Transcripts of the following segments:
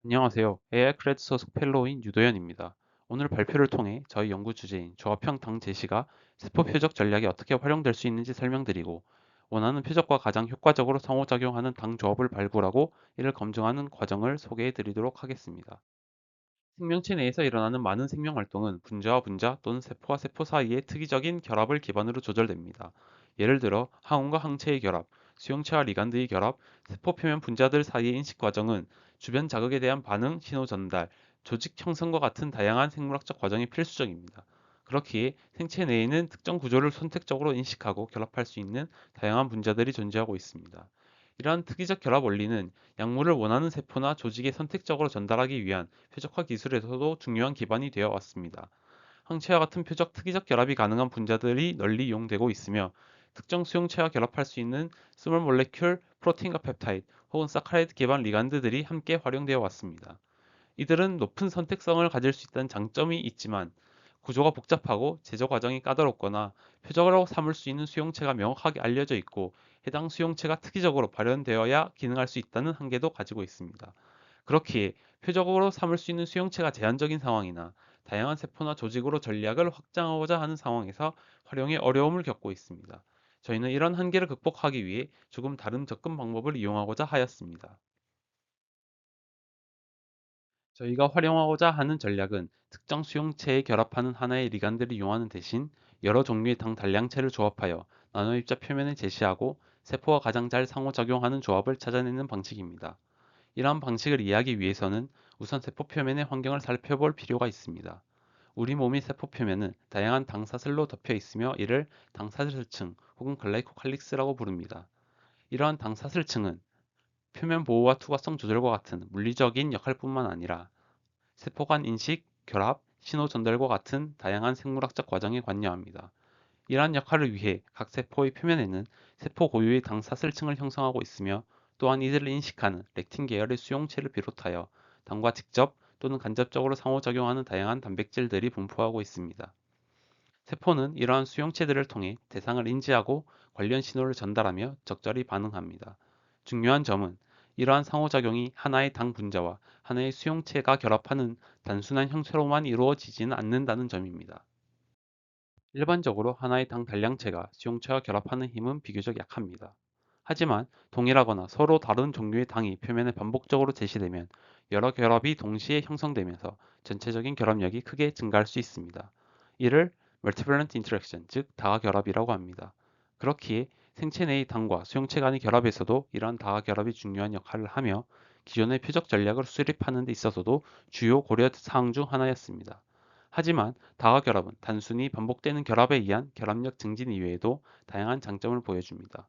안녕하세요. AI 크레드 소속 펠로우인 유도현입니다. 오늘 발표를 통해 저희 연구 주제인 조합형 당 제시가 세포 표적 전략에 어떻게 활용될 수 있는지 설명드리고, 원하는 표적과 가장 효과적으로 상호작용하는 당 조합을 발굴하고 이를 검증하는 과정을 소개해 드리도록 하겠습니다. 생명체 내에서 일어나는 많은 생명 활동은 분자와 분자 또는 세포와 세포 사이의 특이적인 결합을 기반으로 조절됩니다. 예를 들어 항원과 항체의 결합, 수용체와 리간드의 결합, 세포 표면 분자들 사이의 인식 과정은 주변 자극에 대한 반응, 신호 전달, 조직 형성과 같은 다양한 생물학적 과정이 필수적입니다. 그렇기에 생체 내에는 특정 구조를 선택적으로 인식하고 결합할 수 있는 다양한 분자들이 존재하고 있습니다. 이러한 특이적 결합 원리는 약물을 원하는 세포나 조직에 선택적으로 전달하기 위한 표적화 기술에서도 중요한 기반이 되어 왔습니다. 항체와 같은 표적 특이적 결합이 가능한 분자들이 널리 이용되고 있으며, 특정 수용체와 결합할 수 있는 스몰 몰레큘 프로틴과 펩타이드 혹은 사카라이드 기반 리간드들이 함께 활용되어 왔습니다. 이들은 높은 선택성을 가질 수 있다는 장점이 있지만, 구조가 복잡하고 제조 과정이 까다롭거나 표적으로 삼을 수 있는 수용체가 명확하게 알려져 있고, 해당 수용체가 특이적으로 발현되어야 기능할 수 있다는 한계도 가지고 있습니다. 그렇기에 표적으로 삼을 수 있는 수용체가 제한적인 상황이나 다양한 세포나 조직으로 전략을 확장하고자 하는 상황에서 활용에 어려움을 겪고 있습니다. 저희는 이런 한계를 극복하기 위해 조금 다른 접근 방법을 이용하고자 하였습니다. 저희가 활용하고자 하는 전략은 특정 수용체에 결합하는 하나의 리간드를 이용하는 대신 여러 종류의 당 단량체를 조합하여 나노 입자 표면에 제시하고 세포와 가장 잘 상호작용하는 조합을 찾아내는 방식입니다. 이러한 방식을 이해하기 위해서는 우선 세포 표면의 환경을 살펴볼 필요가 있습니다. 우리 몸의 세포 표면은 다양한 당사슬로 덮여 있으며, 이를 당사슬층 혹은 글라이코칼릭스라고 부릅니다. 이러한 당사슬층은 표면 보호와 투과성 조절과 같은 물리적인 역할뿐만 아니라 세포 간 인식, 결합, 신호 전달과 같은 다양한 생물학적 과정에 관여합니다. 이러한 역할을 위해 각 세포의 표면에는 세포 고유의 당사슬층을 형성하고 있으며, 또한 이들을 인식하는 렉틴 계열의 수용체를 비롯하여 당과 직접 또는 간접적으로 상호작용하는 다양한 단백질들이 분포하고 있습니다. 세포는 이러한 수용체들을 통해 대상을 인지하고 관련 신호를 전달하며 적절히 반응합니다. 중요한 점은 이러한 상호작용이 하나의 당 분자와 하나의 수용체가 결합하는 단순한 형태로만 이루어지지는 않는다는 점입니다. 일반적으로 하나의 당 단량체가 수용체와 결합하는 힘은 비교적 약합니다. 하지만 동일하거나 서로 다른 종류의 당이 표면에 반복적으로 제시되면 여러 결합이 동시에 형성되면서 전체적인 결합력이 크게 증가할 수 있습니다. 이를 Multivalent Interaction, 즉 다화 결합이라고 합니다. 그렇기에 생체 내의 당과 수용체 간의 결합에서도 이러한 다화 결합이 중요한 역할을 하며, 기존의 표적 전략을 수립하는 데 있어서도 주요 고려 사항 중 하나였습니다. 하지만 다화 결합은 단순히 반복되는 결합에 의한 결합력 증진 이외에도 다양한 장점을 보여줍니다.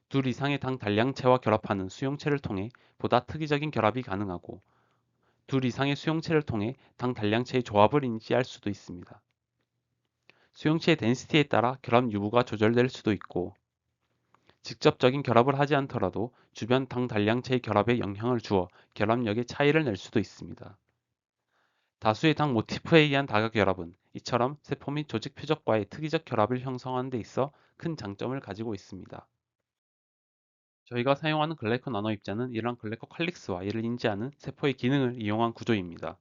둘 이상의 당 단량체와 결합하는 수용체를 통해 보다 특이적인 결합이 가능하고, 둘 이상의 수용체를 통해 당 단량체의 조합을 인지할 수도 있습니다. 수용체의 덴시티에 따라 결합 유무가 조절될 수도 있고, 직접적인 결합을 하지 않더라도 주변 당 단량체의 결합에 영향을 주어 결합력의 차이를 낼 수도 있습니다. 다수의 당 모티프에 의한 다각 결합은 이처럼 세포 및 조직 표적과의 특이적 결합을 형성하는 데 있어 큰 장점을 가지고 있습니다. 저희가 사용하는 글라이코 나노 입자는 이러한 글라이코 칼릭스와 이를 인지하는 세포의 기능을 이용한 구조입니다.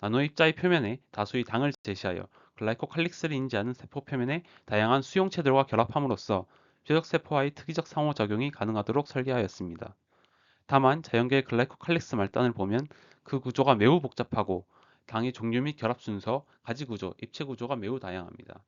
나노 입자의 표면에 다수의 당을 제시하여 글라이코 칼릭스를 인지하는 세포 표면에 다양한 수용체들과 결합함으로써 표적 세포와의 특이적 상호작용이 가능하도록 설계하였습니다. 다만 자연계의 글라이코 칼릭스 말단을 보면 그 구조가 매우 복잡하고, 당의 종류 및 결합 순서, 가지 구조, 입체 구조가 매우 다양합니다.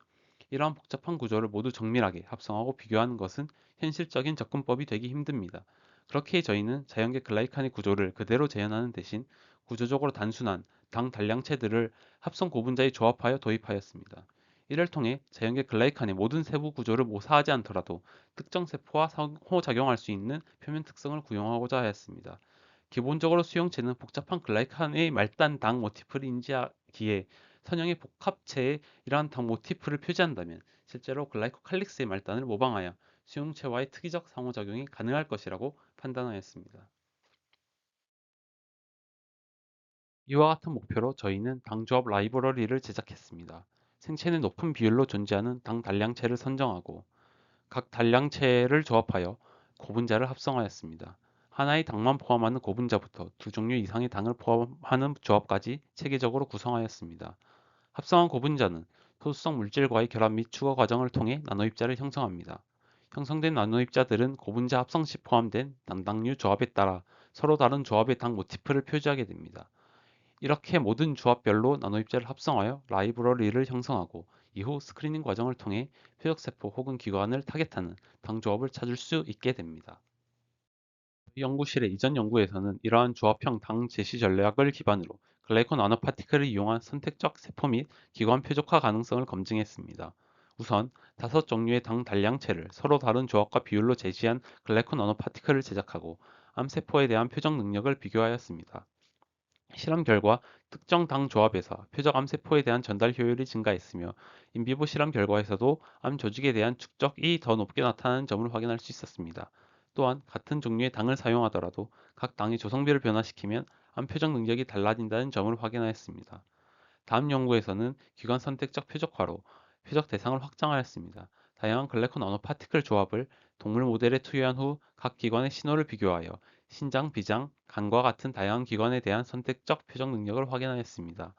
이러한 복잡한 구조를 모두 정밀하게 합성하고 비교하는 것은 현실적인 접근법이 되기 힘듭니다. 그렇기에 저희는 자연계 글라이칸의 구조를 그대로 재현하는 대신 구조적으로 단순한 당 단량체들을 합성 고분자에 조합하여 도입하였습니다. 이를 통해 자연계 글라이칸의 모든 세부 구조를 모사하지 않더라도 특정 세포와 상호작용할 수 있는 표면 특성을 구현하고자 하였습니다. 기본적으로 수용체는 복잡한 글라이칸의 말단 당 모티프를 인지하기에 선형의 복합체에 이러한 당 모티프를 표시한다면 실제로 글라이코칼릭스의 말단을 모방하여 수용체와의 특이적 상호작용이 가능할 것이라고 판단하였습니다. 이와 같은 목표로 저희는 당조합 라이브러리를 제작했습니다. 생체는 높은 비율로 존재하는 당 단량체를 선정하고 각 단량체를 조합하여 고분자를 합성하였습니다. 하나의 당만 포함하는 고분자부터 두 종류 이상의 당을 포함하는 조합까지 체계적으로 구성하였습니다. 합성한 고분자는 소수성 물질과의 결합 및 추가 과정을 통해 나노입자를 형성합니다. 형성된 나노입자들은 고분자 합성 시 포함된 당당류 조합에 따라 서로 다른 조합의 당 모티프를 표시하게 됩니다. 이렇게 모든 조합별로 나노입자를 합성하여 라이브러리를 형성하고 이후 스크리닝 과정을 통해 표적세포 혹은 기관을 타겟하는 당 조합을 찾을 수 있게 됩니다. 이 연구실의 이전 연구에서는 이러한 조합형 당 제시 전략을 기반으로 글라이콘 나노파티클을 이용한 선택적 세포 및 기관 표적화 가능성을 검증했습니다. 우선 5종류의 당 단량체를 서로 다른 조합과 비율로 제시한 글라이콘 나노파티클을 제작하고 암세포에 대한 표적 능력을 비교하였습니다. 실험 결과 특정 당 조합에서 표적 암세포에 대한 전달 효율이 증가했으며 인비보 실험 결과에서도 암 조직에 대한 축적이 더 높게 나타나는 점을 확인할 수 있었습니다. 또한 같은 종류의 당을 사용하더라도 각 당의 조성비를 변화시키면 암 표적 능력이 달라진다는 점을 확인하였습니다. 다음 연구에서는 기관 선택적 표적화로 표적 대상을 확장하였습니다. 다양한 글래콘 나노 파티클 조합을 동물 모델에 투여한 후 각 기관의 신호를 비교하여 신장, 비장, 간과 같은 다양한 기관에 대한 선택적 표적 능력을 확인하였습니다.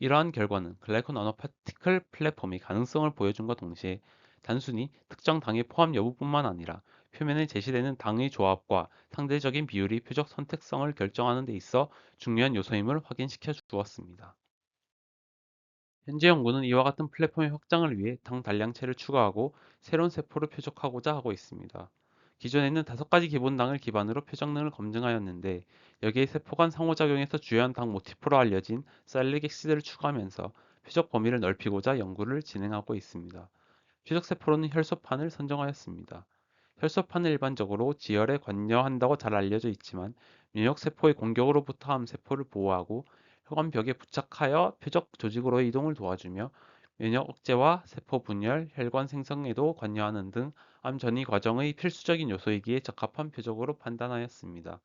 이러한 결과는 글라이콘 나노 파티클 플랫폼의 가능성을 보여준과 동시에 단순히 특정 당의 포함 여부뿐만 아니라 표면에 제시되는 당의 조합과 상대적인 비율이 표적 선택성을 결정하는 데 있어 중요한 요소임을 확인시켜 주었습니다. 현재 연구는 이와 같은 플랫폼의 확장을 위해 당 단량체를 추가하고 새로운 세포를 표적하고자 하고 있습니다. 기존에는 5가지 기본당을 기반으로 표적능을 검증하였는데 여기에 세포 간 상호작용에서 주요한 당 모티프로 알려진 사일릭 엑시드를 추가하면서 표적 범위를 넓히고자 연구를 진행하고 있습니다. 표적세포로는 혈소판을 선정하였습니다. 혈소판은 일반적으로 지혈에 관여한다고 잘 알려져 있지만 면역세포의 공격으로부터 암세포를 보호하고 혈관벽에 부착하여 표적 조직으로의 이동을 도와주며 면역 억제와 세포 분열, 혈관 생성에도 관여하는 등 암 전이 과정의 필수적인 요소이기에 적합한 표적으로 판단하였습니다.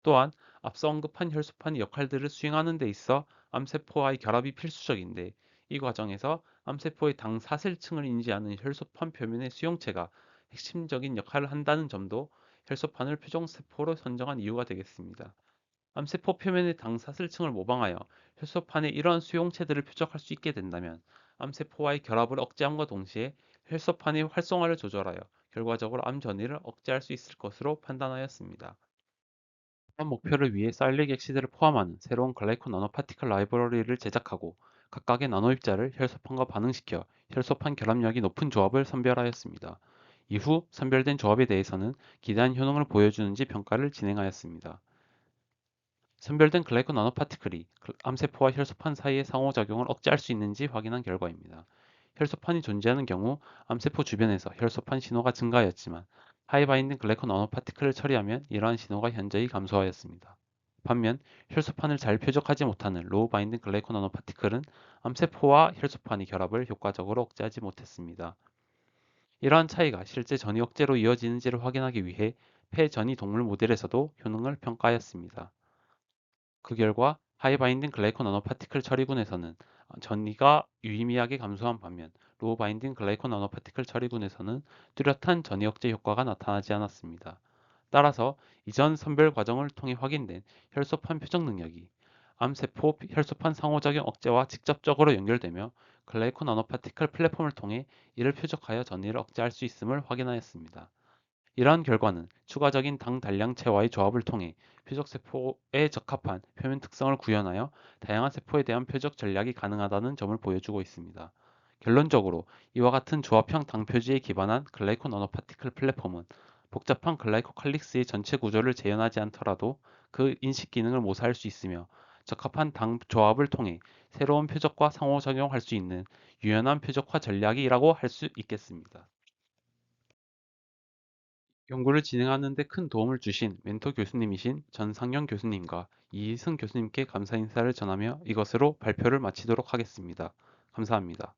또한 앞서 언급한 혈소판이 역할들을 수행하는 데 있어 암세포와의 결합이 필수적인데 이 과정에서 암세포의 당 사슬층을 인지하는 혈소판 표면의 수용체가 핵심적인 역할을 한다는 점도 혈소판을 표종세포로 선정한 이유가 되겠습니다. 암세포 표면의 당 사슬층을 모방하여 혈소판에 이러한 수용체들을 표적할 수 있게 된다면 암세포와의 결합을 억제함과 동시에 혈소판의 활성화를 조절하여 결과적으로 암 전이를 억제할 수 있을 것으로 판단하였습니다. 이런 목표를 위해 사일릭 엑시드를 포함하는 새로운 글라이콘 나노파티클 라이브러리를 제작하고 각각의 나노입자를 혈소판과 반응시켜 혈소판 결합력이 높은 조합을 선별하였습니다. 이후 선별된 조합에 대해서는 기대한 효능을 보여주는지 평가를 진행하였습니다. 선별된 글라이콘 나노파티클이 암세포와 혈소판 사이의 상호작용을 억제할 수 있는지 확인한 결과입니다. 혈소판이 존재하는 경우 암세포 주변에서 혈소판 신호가 증가하였지만 하이바인딩 글라이콘 나노파티클을 처리하면 이러한 신호가 현저히 감소하였습니다. 반면 혈소판을 잘 표적하지 못하는 로우 바인딩 글라이콘 나노파티클은 암세포와 혈소판의 결합을 효과적으로 억제하지 못했습니다. 이러한 차이가 실제 전이 억제로 이어지는지를 확인하기 위해 폐 전이 동물 모델에서도 효능을 평가하였습니다. 그 결과 하이바인딩 글라이콘 나노파티클 처리군에서는 전이가 유의미하게 감소한 반면 로우 바인딩 글라이콘 나노파티클 처리군에서는 뚜렷한 전이 억제 효과가 나타나지 않았습니다. 따라서 이전 선별 과정을 통해 확인된 혈소판 표적 능력이 암세포 혈소판 상호작용 억제와 직접적으로 연결되며 글라이콘 나노파티클 플랫폼을 통해 이를 표적하여 전이를 억제할 수 있음을 확인하였습니다. 이러한 결과는 추가적인 당 단량체와의 조합을 통해 표적 세포에 적합한 표면 특성을 구현하여 다양한 세포에 대한 표적 전략이 가능하다는 점을 보여주고 있습니다. 결론적으로 이와 같은 조합형 당 표지에 기반한 글라이코 나노파티클 플랫폼은 복잡한 글라이코칼릭스의 전체 구조를 재현하지 않더라도 그 인식 기능을 모사할 수 있으며 적합한 당 조합을 통해 새로운 표적과 상호작용할 수 있는 유연한 표적화 전략이라고 할 수 있겠습니다. 연구를 진행하는 데 큰 도움을 주신 멘토 교수님이신 전상영 교수님과 이희승 교수님께 감사 인사를 전하며 이것으로 발표를 마치도록 하겠습니다. 감사합니다.